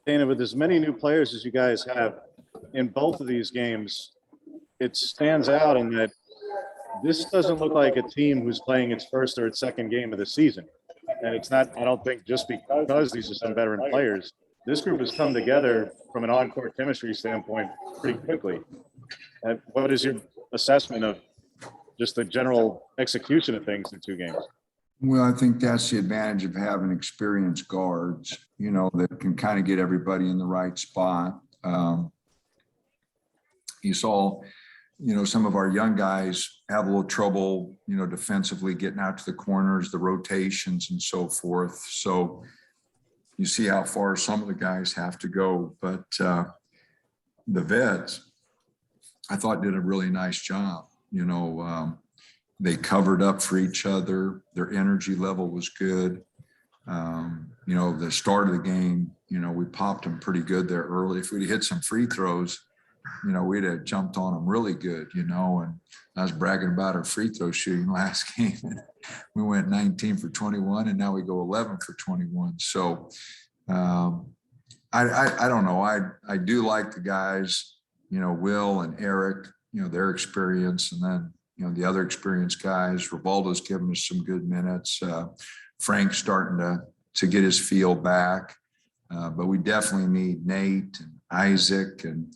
Dana, with as many new players as you guys have in both of these games, it stands out in that this doesn't look like a team who's playing its first or its second game of the season. And it's not, I don't think, just because these are some veteran players. This group has come together from an on-court chemistry standpoint pretty quickly. And what is your assessment of just the general execution of things in two games? Well, I think that's the advantage of having experienced guards, you know, that can kind of get everybody in the right spot. You saw, you know, some of our young guys have a little trouble, you know, defensively getting out to the corners, the rotations and so forth. So you see how far some of the guys have to go. But the vets, I thought, did a really nice job. You know, they covered up for each other. Their energy level was good. You know, the start of the game, you know, we popped them pretty good there early. If we'd hit some free throws, you know, we'd have jumped on them really good, you know, and I was bragging about our free throw shooting last game. And we went 19 for 21 and now we go 11 for 21. So I don't know. I do like the guys, you know, Will and Eric, you know, their experience, and then, you know, the other experienced guys. Rivaldo's given us some good minutes. Frank's starting to get his feel back. But we definitely need Nate and Isaac and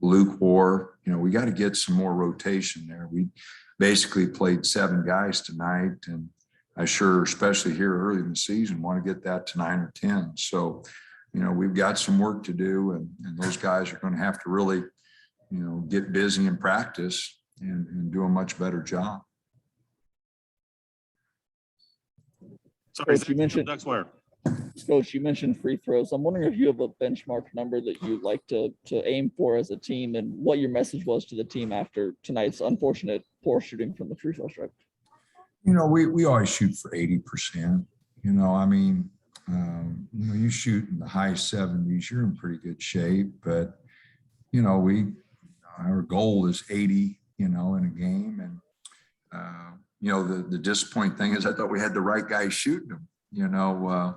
Luke Orr. You know, we got to get some more rotation there. We basically played 7 guys tonight, and I sure, especially here early in the season, want to get that to 9 or 10. So, you know, we've got some work to do, and those guys are going to have to really, you know, get busy in practice and do a much better job. Sorry, Coach, you mentioned free throws. I'm wondering if you have a benchmark number that you'd like to aim for as a team, and what your message was to the team after tonight's unfortunate poor shooting from the free throw stripe. You know, we always shoot for 80%. You know, I mean, you know, you shoot in the high 70s, you're in pretty good shape. But, you know, our goal is 80, you know, in a game. And, you know, the disappointing thing is I thought we had the right guys shooting them. You know,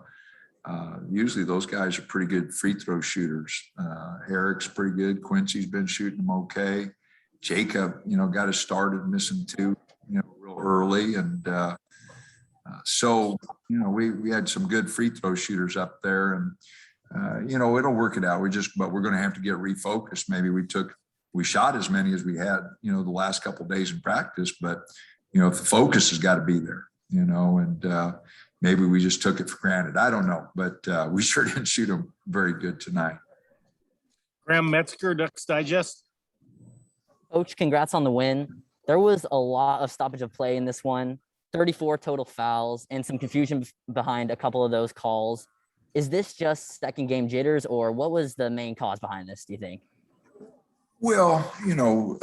usually those guys are pretty good free throw shooters. Eric's pretty good. Quincy's been shooting them okay. Jacob, you know, got us started missing 2, you know, real early. And so, you know, we had some good free throw shooters up there, and, you know, it'll work it out. But we're going to have to get refocused. Maybe we shot as many as we had, you know, the last couple of days in practice, but, you know, the focus has got to be there, you know, and maybe we just took it for granted. I don't know, but we sure didn't shoot them very good tonight. Graham Metzger, Ducks Digest. Coach, congrats on the win. There was a lot of stoppage of play in this one, 34 total fouls, and some confusion behind a couple of those calls. Is this just second game jitters, or what was the main cause behind this, do you think? Well, you know,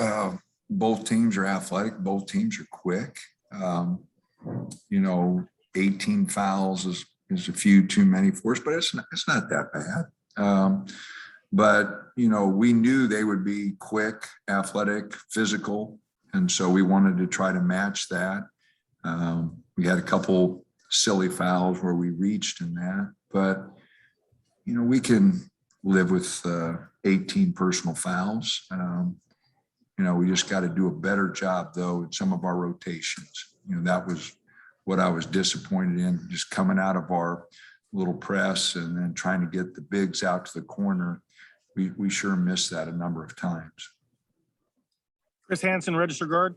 both teams are athletic. Both teams are quick. You know, 18 fouls is a few too many for us, but it's not that bad. But, you know, we knew they would be quick, athletic, physical, and so we wanted to try to match that. We had a couple silly fouls where we reached in that, but, you know, we can live with 18 personal fouls. You know, we just got to do a better job, though, in some of our rotations. You know, that was what I was disappointed in, just coming out of our little press and then trying to get the bigs out to the corner. We sure missed that a number of times. Chris Hansen, register guard.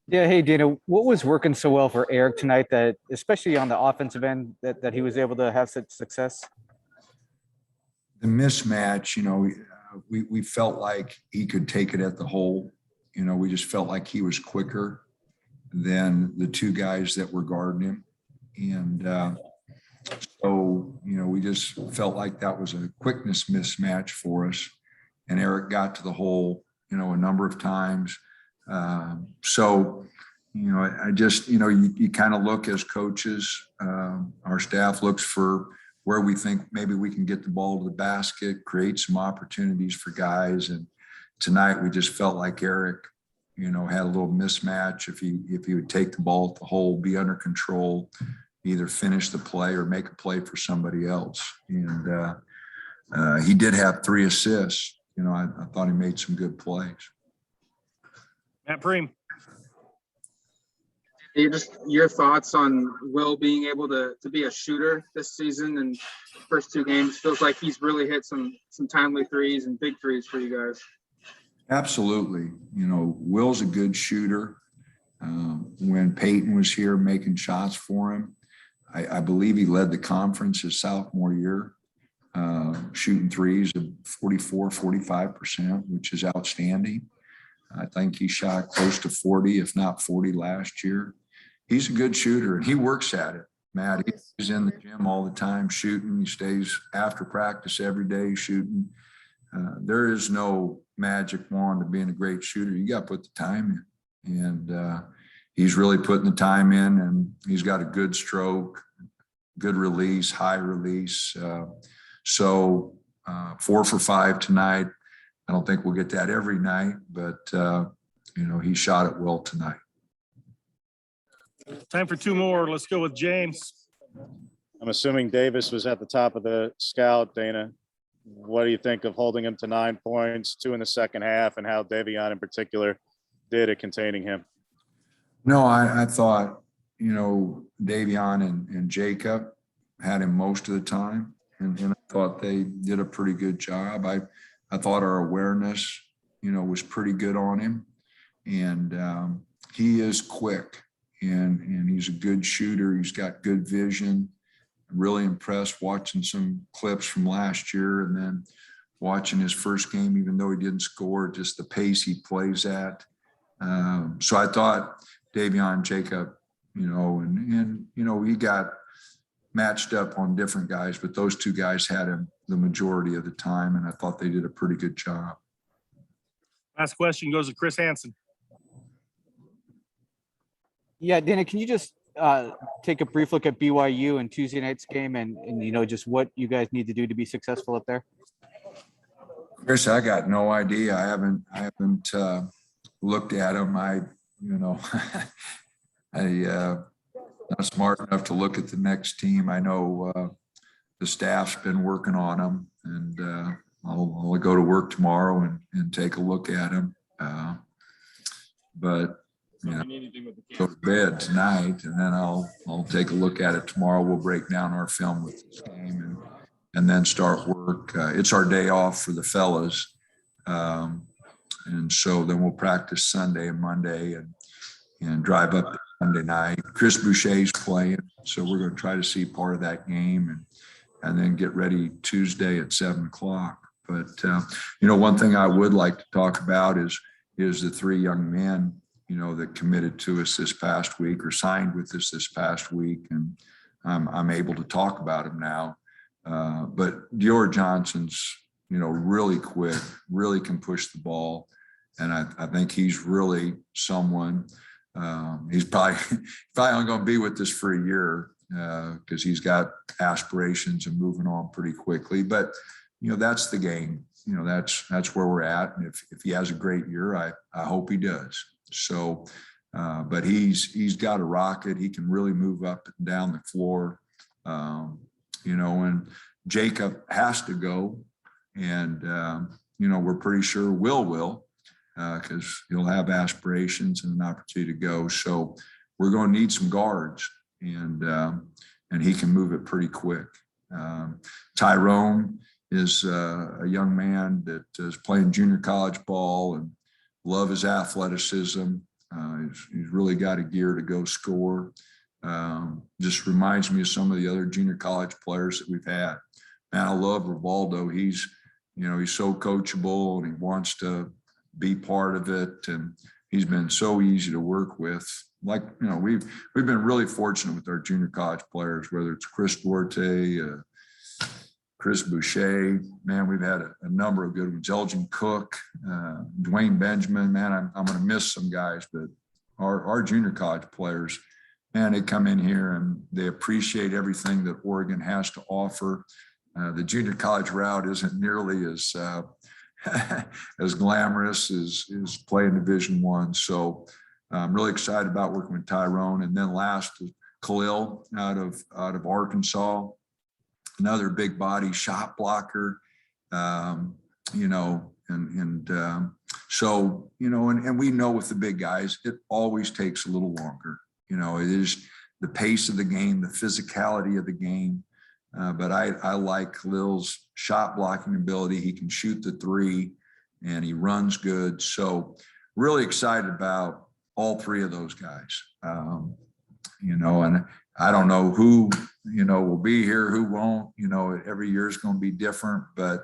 Yeah, hey, Dana, what was working so well for Eric tonight, that especially on the offensive end, that he was able to have such success? The mismatch, you know, we felt like he could take it at the hole. You know, we just felt like he was quicker than the 2 guys that were guarding him. And so, you know, we just felt like that was a quickness mismatch for us. And Eric got to the hole, you know, a number of times. So, you know, I just, you know, you kind of look as coaches, our staff looks for where we think maybe we can get the ball to the basket, create some opportunities for guys. And tonight we just felt like Eric, you know, had a little mismatch. If he would take the ball at the hole, be under control, either finish the play or make a play for somebody else. And he did have 3 assists. You know, I thought he made some good plays. Matt Preem. Just your thoughts on Will being able to be a shooter this season, and first 2 games feels like he's really hit some timely threes and big threes for you guys. Absolutely. You know, Will's a good shooter. When Peyton was here making shots for him, I believe he led the conference his sophomore year, shooting threes of 45%, which is outstanding. I think he shot close to 40, if not 40 last year. He's a good shooter and he works at it, Matt. He's in the gym all the time shooting. He stays after practice every day shooting. There is no magic wand to being a great shooter. You got to put the time in. And he's really putting the time in, and he's got a good stroke, good release, high release. So 4 for 5 tonight. I don't think we'll get that every night, but, you know, he shot it well tonight. Time for 2 more. Let's go with James. I'm assuming Davis was at the top of the scout, Dana. What do you think of holding him to 9 points, 2 in the second half, and how Davion in particular did at containing him? No, I thought, you know, Davion and Jacob had him most of the time, and I thought they did a pretty good job. I thought our awareness, you know, was pretty good on him, and he is quick, and he's a good shooter. He's got good vision. Really impressed watching some clips from last year and then watching his first game, even though he didn't score, just the pace he plays at. So I thought Davion, Jacob, you know, and you know, he got matched up on different guys, but those 2 guys had him the majority of the time, and I thought they did a pretty good job. Last question goes to Chris Hansen. Yeah, Dana, can you just take a brief look at BYU and Tuesday night's game and you know, just what you guys need to do to be successful up there? Chris, I got no idea. I haven't looked at them. You know, not smart enough to look at the next team. I know the staff's been working on them, and I'll go to work tomorrow and take a look at them. But you know, go to bed tonight, and then I'll take a look at it tomorrow. We'll break down our film with this game and then start work. It's our day off for the fellas. And so then we'll practice Sunday and Monday and drive up Monday night. Chris Boucher's playing, so we're going to try to see part of that game and then get ready Tuesday at 7:00. But you know, one thing I would like to talk about is the 3 young men, you know, that committed to us this past week or signed with us this past week, and I'm able to talk about them now. But Dior Johnson's, you know, really quick, really can push the ball. And I think he's really someone, he's probably only going to be with us for a year because he's got aspirations and moving on pretty quickly. But, you know, that's the game. You know, that's where we're at. And if he has a great year, I hope he does. So, but he's got a rocket. He can really move up and down the floor, you know, and Jacob has to go. And, you know, we're pretty sure will because he'll have aspirations and an opportunity to go. So we're going to need some guards, and he can move it pretty quick. Tyrone is a young man that is playing junior college ball and love his athleticism. He's really got a gear to go score. Just reminds me of some of the other junior college players that we've had. Man, I love Rivaldo. He's so coachable and he wants to be part of it. And he's been so easy to work with. Like, you know, we've been really fortunate with our junior college players, whether it's Chris Duarte, Chris Boucher, man, we've had a number of good ones. Elgin Cook, Dwayne Benjamin, man, I'm going to miss some guys, but our junior college players, man, they come in here and they appreciate everything that Oregon has to offer. The junior college route isn't nearly as as glamorous as playing Division I. So I'm really excited about working with Tyrone. And then last, Khalil out of Arkansas, another big body shot blocker, you know, so, you know, and we know with the big guys, it always takes a little longer. You know, it is the pace of the game, the physicality of the game. But I like Khalil's shot blocking ability. He can shoot the three and he runs good. So really excited about all three of those guys. You know, and I don't know who, you know, will be here, who won't. You know, every year is going to be different, but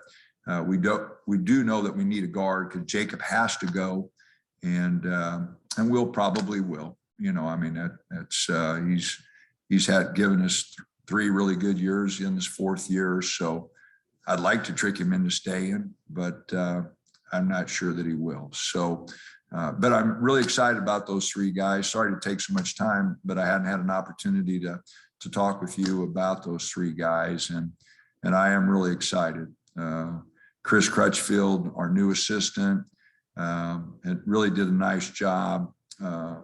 we do know that we need a guard because Jacob has to go, and we'll probably will. You know, I mean that's he's given us 3 really good years in his 4th year, so I'd like to trick him into staying, but I'm not sure that he will. So. But I'm really excited about those 3 guys. Sorry to take so much time, but I hadn't had an opportunity to talk with you about those 3 guys, and I am really excited. Chris Crutchfield, our new assistant, it really did a nice job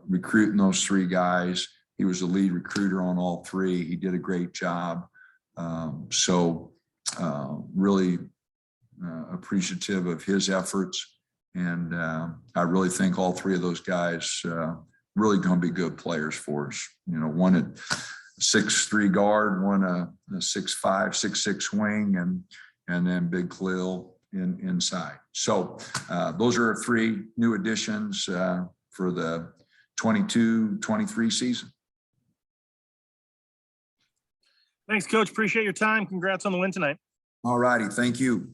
recruiting those 3 guys. He was the lead recruiter on all 3. He did a great job. So really appreciative of his efforts. And I really think all 3 of those guys really going to be good players for us. You know, one at 6'3" guard, one a 6'5", 6'6" wing, and then Big Khalil inside. So those are 3 new additions for the 22-23 season. Thanks, Coach. Appreciate your time. Congrats on the win tonight. All righty. Thank you.